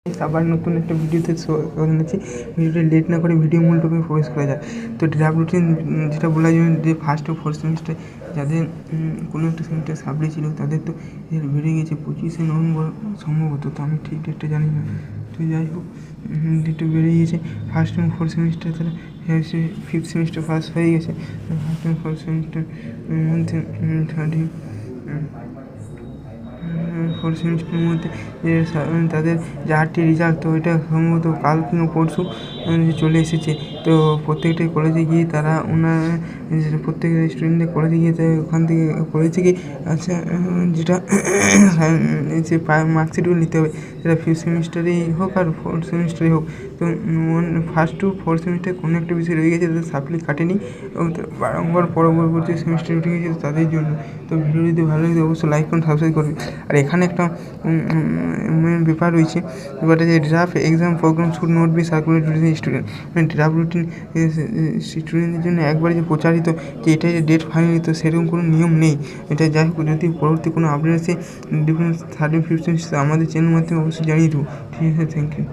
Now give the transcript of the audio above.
আবার নতুন একটা ভিডিওতে জানাচ্ছি। ভিডিওটা লেট না করে ভিডিও মূল টপিকে প্রবেশ করা যায়। তো ড্রাফট রুটিন যেটা বলা যায় যে ফার্স্ট ও ফোর্থ সেমিস্টার যাদের কোনো একটা সেমিস্টার সাপ্লি ছিল তাদের তো বেড়ে গেছে 25শে নভেম্বর সম্ভবত, তো আমি ঠিক ডেটটা জানি না। তো যাই হোক, ডেটটা বেড়ে গিয়েছে। ফার্স্ট এবং ফোর্থ সেমিস্টার তারা ফিফথ সেমিস্টার পাস হয়ে গেছে। ফার্স্ট এবং ফোর্থ সেমিস্টার মধ্যে ফোর্থ সেমিস্টারের মধ্যে তাদের যে 8টি রেজাল্ট, তো এটা সম্ভবত কাল কিংবা পরশু চলে এসেছে। তো প্রত্যেকটা কলেজে গিয়ে তারা প্রত্যেকটা স্টুডেন্টদের কলেজে গিয়ে ওখান থেকে কলেজে গিয়ে আচ্ছা যেটা যে মার্কশিটগুলো নিতে হবে, সেটা ফিফথ সেমিস্টারেই হোক আর ফোর্থ সেমিস্টারেই হোক। তো ফার্স্ট টু ফোর্থ সেমিস্টারে কোনো একটা বিষয় রয়ে গেছে, তাদের সাপ্লি কাটেনি এবং বারংবার পরবর্তী সেমিস্টারে উঠে গেছে তাদের জন্য। তো ভিডিও যদি ভালো লাগে অবশ্যই লাইক করুন, সাবস্ক্রাইব করবে। আর এখানে একটা মেন ব্যাপার রয়েছে, ব্যাপারটা যে draft exam programme should not be circulated to the student. মানে ড্রাফট রুটিন স্টুডেন্টদের জন্য একবার যে প্রচারিত যে এটাই যে ডেট ফাইনাল, তো সেরকম কোনো নিয়ম নেই। এটা যাই হোক, যদি পরবর্তী কোনো আপডেট আসে ডিফারেন্স থার্ড ফিফথ আমাদের চ্যানেল মাধ্যমে অবশ্যই জানিয়ে দেবো। ঠিক আছে, থ্যাংক ইউ।